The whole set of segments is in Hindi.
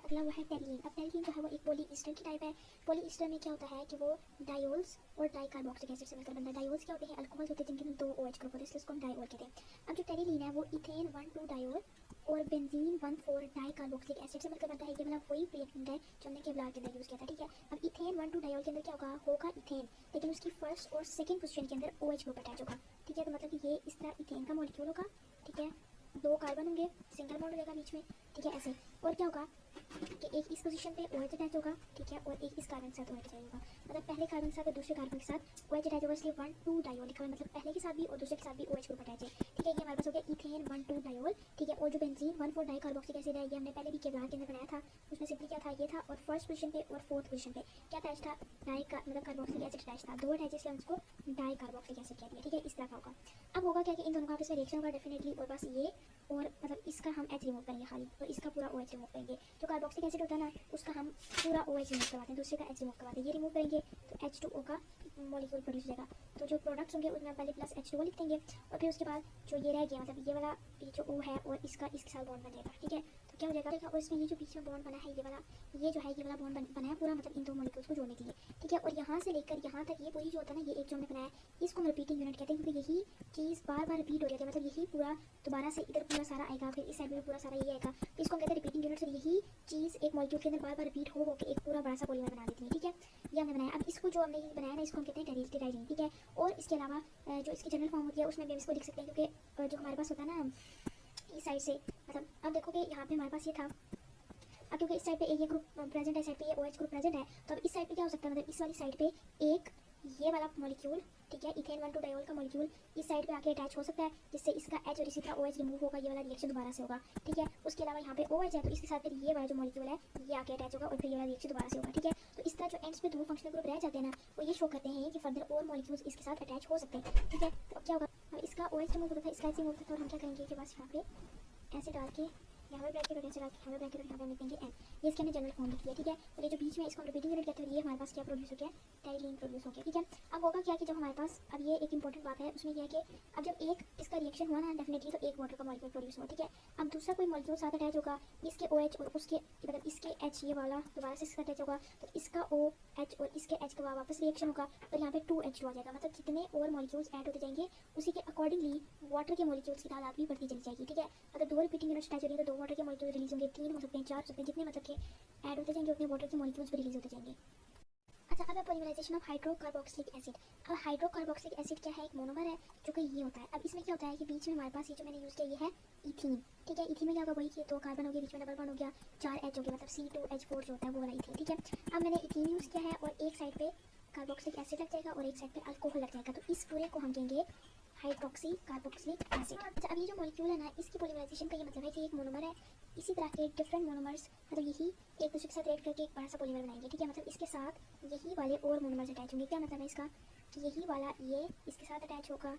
अगला वो है टेरिलीन। अब टेरिलीन जो है वो एक पॉलीईस्टर की टाइप है। पॉलीईस्टर में क्या होता है कि वो डायोल्स और डाइकार्बोक्सिलिक एसिड से मिलकर बनता है। डायोल्स क्या होते हैं? अल्कोहल्स होते हैं जिनके अंदर 2 OH ग्रुप होते हैं, इसलिए इसको हम डायोल कहते हैं। अब जो टेरिलीन है वो इथेन 1,2 डायोल और बेंजीन 1,4 डाइकार्बोक्सिलिक एसिड से मिलकर बनता है। ये वाला वही रिएक्टेंट है जो हमने केवलार के अंदर यूज़ किया था, ठीक है। अब इथेन 1,2 डायोल के अंदर क्या होगा इथेन, लेकिन उसकी फर्स्ट और सेकंड पोजीशन के अंदर OH ग्रुप अटैच होगा, ठीक है। तो मतलब कि ये इस तरह इथेन का मॉलिक्यूल होगा, ठीक है। 2 कार्बन होंगे, सिंगल बॉन्ड हो जाएगा बीच में, ठीक है, ऐसे। और क्या होगा कि एक इस पोजीशन पे OH अटैच होगा, ठीक है, और एक इस कार्बन के साथ OH अटैच होगा। मतलब पहले कार्बन के साथ और दूसरे कार्बन के साथ OH अटैच होगा, इसलिए 1,2 डायोल लिखा हुआ है। मतलब पहले के साथ भी और दूसरे के साथ भी OH ग्रुप अटैच है, ठीक है। ये हमारे पास हो गया इथेन 1,2 डायोल, ठीक है। और जो बेंजीन 1,4 डाइकार्बोक्सिलिक एसिड है, ये हमने पहले भी केवलार के अंदर बनाया था। उसमें सिंपली क्या था, ये था, और फर्स्ट पोजीशन पे और फोर्थ पोजीशन पे क्या अटैच था, मतलब कार्बोक्सिलिक एसिड अटैच था। 2 अटैच, इसलिए हम इसको डाइकार्बोक्सिलिक एसिड कहते हैं, ठीक है। इस तरह का होगा। अब होगा क्या कि इन दोनों का आपस में रिएक्शन होगा डेफिनेटली, और बस ये और मतलब इसका हम H रिमूव करेंगे खाली, और इसका पूरा OH रिमूव करेंगे। जो कार्बोक्सिलिक एसिड होता है ना, उसका हम पूरा OH रिमूव करवाते हैं, दूसरे का H रिमूव करवाते हैं। ये रिमूव करेंगे तो H2O का मॉलिक्यूल प्रोड्यूस हो जाएगा। तो जो प्रोडक्ट्स होंगे उसमें पहले प्लस H2O लिख देंगे, और फिर उसके बाद जो ये रह गया, मतलब ये वाला ये जो O है और इसका इसके साथ बॉन्ड बन जाएगा, ठीक है। तो क्या हो जाएगा, और इसमें ये जो बीच में बॉन्ड बना है, ये जो है ये वाला बॉन्ड बना है पूरा, मतलब इन दो मॉलिक्यूल्स को जोड़ने के लिए, ठीक है। और यहाँ से लेकर यहाँ तक ये पूरी जो होता है ना, ये एक जो हमने बनाया है, इसको हम रिपीटिंग यूनिट कहते हैं, क्योंकि यही चीज़ बार बार रिपीट हो रही है। मतलब यही पूरा दोबारा से इधर पूरा सारा आएगा, फिर इस साइड में पूरा सारा ये आएगा, तो इसको हम कहते हैं रिपीटिंग यूनिट। और यही चीज़ एक मॉलिक्यूल के अंदर बार बार रिपीट हो के एक पूरा बड़ा सा पॉलीमर बना देती है, ठीक है। ये हमने बनाया। अब इसको जो हमने ये बनाया ना, इसको हम कहते हैं टेरिलीन, ठीक है। और इसके अलावा जो इसकी जनरल फॉर्म होती है उसमें भी हम इसको लिख सकते हैं, क्योंकि जो हमारे पास होता है ना इस साइड से, मतलब अब देखो कि यहाँ पे हमारे पास ये था, अब क्योंकि इस साइड पे ये ग्रुप प्रेजेंट है, साइड पे ये OH ग्रुप प्रेजेंट है, तो अब इस साइड पे क्या हो सकता है, मतलब इस वाली साइड पे एक ये वाला मॉलिक्यूल, ठीक है, इथेन 1,2 डायोल का मॉलिक्यूल इस साइड पे आके अटैच हो सकता है, जिससे इसका H और इसी तरह OH रिमूव होगा, ये वाला रिएक्शन दोबारा से होगा, ठीक है। उसके अलावा यहाँ पे OH है, तो इसके साथ फिर ये वाला जो मॉलिक्यूल है ये आके अटैच होगा, और फिर ये वाला रिएक्शन दोबारा से होगा, ठीक है। तो इस तरह जो एंड्स पे 2 फंक्शनल ग्रुप रह जाते हैं ना, वो ये शो करते हैं कि फर्दर और मॉलिक्यूल्स इसके साथ अटैच हो सकते हैं, ठीक है। तो अब क्या होगा, इसका OH रिमूव होता था, इसका H रिमूव होता था, और हम क्या करेंगे कि बस यहाँ पे ऐसे डाल के यहाँ पे ब्रैकेट और ऐसे डाल के यहाँ पे ब्रैकेट और यहाँ पे हम लिखेंगे N। ये इसके हमने जनरल फॉर्म लिखी है, ठीक है। और ये जो बीच में इसको हम रिपीटिंग यूनिट कहते हैं, ये हमारे पास क्या प्रोड्यूस हो गया, टेरिलीन प्रोड्यूस हो गया, ठीक है। अब होगा क्या कि जब हमारे पास, अब ये एक इंपॉर्टेंट बात है उसमें, यह है कि अब जब एक इसका रिएक्शन हुआ ना डेफिनेटली, तो एक वाटर का मॉलिक्यूल प्रोड्यूस हुआ, ठीक है। अब दूसरा कोई मॉलिक्यूल साथ अटैच होगा, इसके OH और उसके मतलब इसके H ये वाला दोबारा से इसका अटैच होगा, तो इसका OH और इसके H का वापस रिएक्शन होगा, और यहाँ पे 2H2 आ जाएगा। मतलब जितने और मॉलिक्यूल्स ऐड होते जाएंगे उसी के अकॉर्डिंगली वाटर के मॉलिक्यूल्स की तादाद भी बढ़ती चली जाएगी, ठीक है। अगर 2 रिपीटिंग यूनिट्स अटैच हो रही है तो 2 वाटर के मॉलिक्यूल रिलीज होंगे, 3 हो सकते हैं, 4 हो सकते हैं, जितने मतलब के ऐड होते जाएंगे उतने वाटर के मॉलिक्यूल्स भी रिलीज होते जाएंगे। अच्छा, अब है पॉलीमराइजेशन ऑफ हाइड्रोकार्बोक्सिलिक एसिड। अब हाइड्रोकार्बोक्सिलिक एसिड क्या है, एक मोनोमर है जो कि ये होता है। अब इसमें क्या होता है कि बीच में हमारे पास ये जो मैंने यूज़ किया ये है इथीन, ठीक है। इथीन में क्या होगा, वही कि 2 कार्बन हो गया, बीच में डबल बॉन्ड हो गया, 4 H हो गया, मतलब C2H4 जो होता है वो वाला इथीन, ठीक है। अब मैंने इथीन यूज़ किया है, और एक साइड पे कार्बोक्सिलिक एसिड लग जाएगा और एक साइड पे अल्कोहल लग जाएगा, तो इस पूरे को हम कहेंगे हाइड्रोक्सी कार्बोक्सिलिक एसिड। अच्छा, अब ये जो मॉलिक्यूल है ना, इसकी पॉलीमराइजेशन का ये मतलब है कि एक मोनोमर है, इसी तरह के डिफरेंट मोनोमर्स मतलब यही एक दूसरे के साथ रिएक्ट करके एक बड़ा सा पॉलीमर बनाएंगे, ठीक है। मतलब इसके साथ यही वाले और मोनोमर्स अटैच होंगे। क्या मतलब है इसका कि यही वाला ये इसके साथ अटैच होगा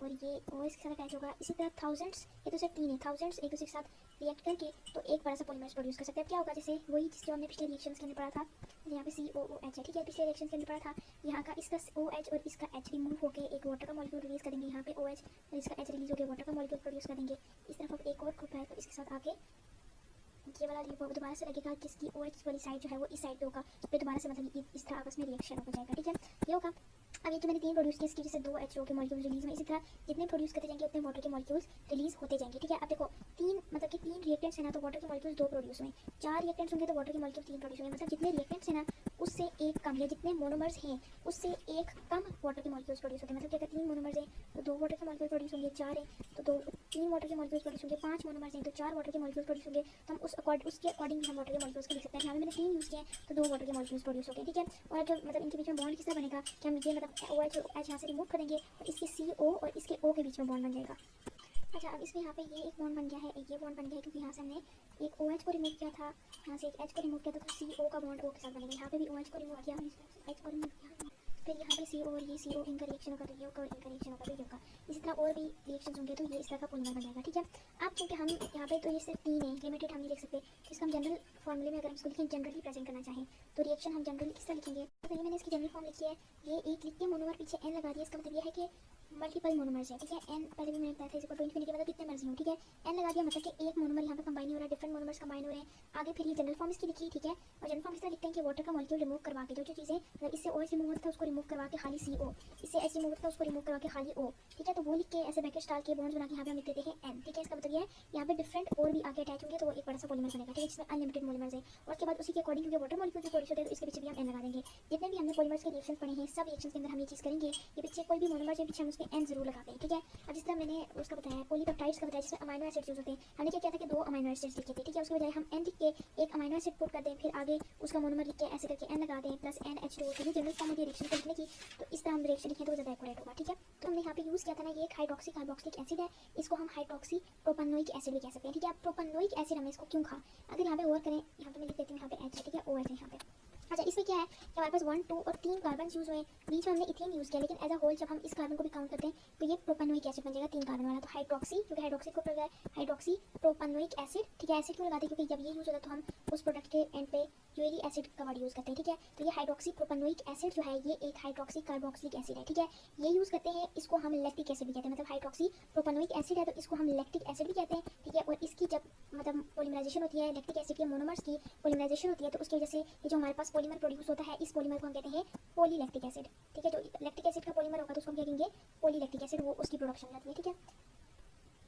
और ये और इसके साथ अटैच होगा, इसी तरह थाउजेंड्स, ये तो सिर्फ 3 है, थाउजेंड्स एक दूसरे के साथ रिएक्ट करके तो एक बड़ा सा पॉलीमर्स प्रोड्यूस कर सकते हैं। क्या होगा, जैसे वही जो हमने पिछले रिएक्शंस के अंदर पढ़ा था, यहाँ पे COOH है, ठीक है। पिछले रिएक्शन के अंदर पढ़ा था, यहाँ का इसका OH और इसका H रिमूव होकर एक वाटर का मॉलिक्यूल रिलीज कर देंगे, यहाँ पे OH और इसका H रिलीज होकर वाटर का मॉलिक्यूल प्रोड्यूस कर देंगे। इस तरफ अब एक और ग्रुप है, तो इसके साथ आके ये वाला दोबारा से लगेगा, जिसकी OH वाली साइड जो है वो इस साइड पे होगा, फिर दोबारा से मतलब इस तरह आपस में रिएक्शन हो जाएगा, ठीक है। ये होगा। अब ये जो मैंने 3 प्रोड्यूस किए, इसकी जैसे 2 H2O के मॉलिक्यूल्स रिलीज हुए, इसी तरह जितने प्रोड्यूस करते जाएंगे उतने वाटर के मॉलिक्यूल्स रिलीज होते जाएंगे, ठीक है। अब देखो 3 मतलब कि 3 रिएक्टेंट्स है ना, तो वाटर के मॉलिक्यूल्स 2 प्रोड्यूस हुए, 4 रिएक्टेंट्स होंगे तो वाटर के मॉलिक्यूल 3 प्रोड्यूस होंगे। मतलब जितने रिएक्टेंट्स है ना उससे एक कम, या जितने मोनोमर्स हैं उससे एक कम वाटर के मॉलिक्यूल्स प्रोड्यूस होते हैं। मतलब कि अगर 3 मोनोमर्स हैं तो 2 वाटर के मॉलिक्यूल प्रोड्यूस होंगे, 4 है तो 3 वाटर के मॉलिक्यूल्स प्रोड्यूस होंगे, 5 मोनोमर्स हैं तो 4 वाटर के मॉलिक्यूल्स प्रोड्यूस होंगे। तो हम उसके अकॉर्डिंग हम वाटर के मॉलिक्यूल्स को लिख सकते हैं। यहाँ पे मैंने 3 यूज़ किए हैं तो 2 वाटर के मॉलिक्यूल्स प्रोड्यूस हो गए, ठीक है। और जो मतलब इनके बीच में बॉन्ड किस तरह बनेगा कि हम ये मतलब OH और H यहाँ से रिमूव करेंगे और इसके CO और इसके O के बीच में बॉन्ड बन जाएगा। अच्छा, अब इसमें यहाँ पे ये एक बॉन्ड बन गया है, एक ये बॉन्ड बन गया है, क्योंकि यहाँ से हमने एक OH को रिमूव किया था, यहाँ से एक H को रिमूव किया था, तो CO का बॉन्ड O के साथ बनेगा। यहाँ पे भी OH को रिमूव किया, H को रिमूव किया, फिर यहाँ पे CO और ये CO इनका रिएक्शन होगा, तो ये होगा और इनका रिएक्शन होगा, तो ये होगा। इसी तरह और भी रिएक्शन होंगे तो ये इस तरह का पॉलीमर बन जाएगा, ठीक है। अब क्योंकि हम यहाँ पे तो ये सिर्फ 3 है, लिमिटेड हम नहीं लिख सकते, तो इसका हम जनरल फॉर्मूले में अगर हम इसको लिखें, जनरली प्रेजेंट करना चाहें तो रिएक्शन हम जनरली किस तरह लिखेंगे, तो ये मैंने इसकी जनरल फॉर्म लिखी है, ये एक लिख के मोनोमर पीछे N लगा दिया। इसका मतलब ये है कि मल्टीपल मोनोमर्स है, ठीक है। एन पहले भी मैंने बताया था इसको इन्फिनिटी मतलब कितने मर्जी हो, ठीक है। एन लगा दिया मतलब कि एक मोनोमर यहाँ पे कंबाइन हो रहा है, डिफरेंट मोनोमर्स कंबाइन हो रहे हैं। आगे फिर ये जनरल फॉर्म इसकी लिखी, ठीक है। और जनरल फॉर्म इस तरह लिखते हैं कि वाटर का मॉलिक्यूल रिमूव करवा के जो जो चीज़ें मतलब इससे OH रिमूव होता है उसको रिमूव करवा के खाली CO, इससे H रिमूव होता है उसको रिमूव करवा के खाली O, ठीक है। तो वो लिख के ऐसे ब्रैकेट डाल के बॉन्ड्स बना के यहाँ पे हम लिख देते हैं N, ठीक है। इसका मतलब ये है यहाँ पे डिफरेंट और भी आगे अटैच होंगे तो वो एक बड़ा सा पॉलीमर बनेगा, ठीक है, जिसमें अनलिमिटेड पॉलीमर्स है। और उसके बाद उसी के अकॉर्डिंग क्योंकि वाटर मॉलिक्यूल जो होते हैं तो इसके पीछे भी हम N लगा देंगे। जितने भी हमने पॉलीमर्स के रिएक्शंस पढ़े हैं सब रिएक्शंस के अंदर हम ये चीज़ करेंगे, ये पीछे कोई भी मोनोमर है पीछे हम उसके N जरूर लगाते हैं, ठीक है। अब जिस तरह मैंने उसका बताया पॉलीपेप्टाइड्स का बताया जिसमें अमाइनो एसिड्स यूज होते हैं, हमने क्या किया था कि 2 अमाइनो एसिड्स लिखे थे, ठीक है। उसके बजाय हम N लिख के एक अमाइनो एसिड पुट कर दें, फिर आगे उसका मोनोमर लिख के ऐसे करके N लगा दें प्लस NH2 तो ये जनरल फॉर्म होती है रिएक्शन को लिखने की। तो इस तरह हम रिएक्शन लिखें तो वो ज़्यादा एक्यूरेट होगा, ठीक है। तो हमने यहाँ पे यूज़ किया था ना ये एक हाइड्रोक्सी कार्बोक्सिलिक एसिड है, इसको हम हाइड्रोक्सी प्रोपेनोइक एसिड भी कह सकते हैं, ठीक है। अब प्रोपेनोइक एसिड हमने इसको क्यों कहा, अगर यहाँ पे गौर करें, यहाँ पे मैं लिख देती हूँ, यहाँ पे H है, ठीक है, OH है यहाँ पे। अच्छा, इसमें क्या है कि हमारे पास 1, 2 और 3 कार्बन यूज हुए, बीच में हमने इथेन यूज़ किया, लेकिन एज अ होल जब हम इस कार्बन को भी काउंट करते हैं तो ये प्रोपेनोइक एसिड बन जाएगा 3 कार्बन वाला। तो हाइड्रोक्सी, क्योंकि हाइड्रोक्सी को हाइड्रोक्सी प्रोपेनोइक एसिड, ठीक है। एसिड क्यों लगाते हैं, क्योंकि जब ये यूज़ होता है तो हम उस प्रोडक्ट के एंड पे यूरिक एसिड का वर्ड यूज़ करते हैं, ठीक है। तो ये हाइड्रोक्सी प्रोपेनोइक एसिड जो है ये एक हाइड्रोक्सी कार्बोक्सिलिक एसिड है, ठीक है। ये यूज़ करते हैं, इसको हम लैक्टिक एसिड भी कहते हैं, मतलब हाइड्रोक्सी प्रोपेनोइक एसिड है तो इसको हम लैक्टिक एसिड भी कहते हैं, ठीक है। और इसकी जब मतलब पॉलीमराइजेशन होती है, लैक्टिक एसिड के मोनोमर्स की पॉलीमराइजेशन होती है तो उसकी वजह से ये जो हमारे पास पॉलीमर प्रोड्यूस होता है इस पॉलीमर को हम कहते हैं पॉलीलैक्टिक एसिड, ठीक है। जो लैक्टिक एसिड का पॉलीमर होगा तो उसको हम क्या कहेंगे, पॉलीलैक्टिक एसिड, वो उसकी प्रोडक्शन हो जाती है, ठीक है।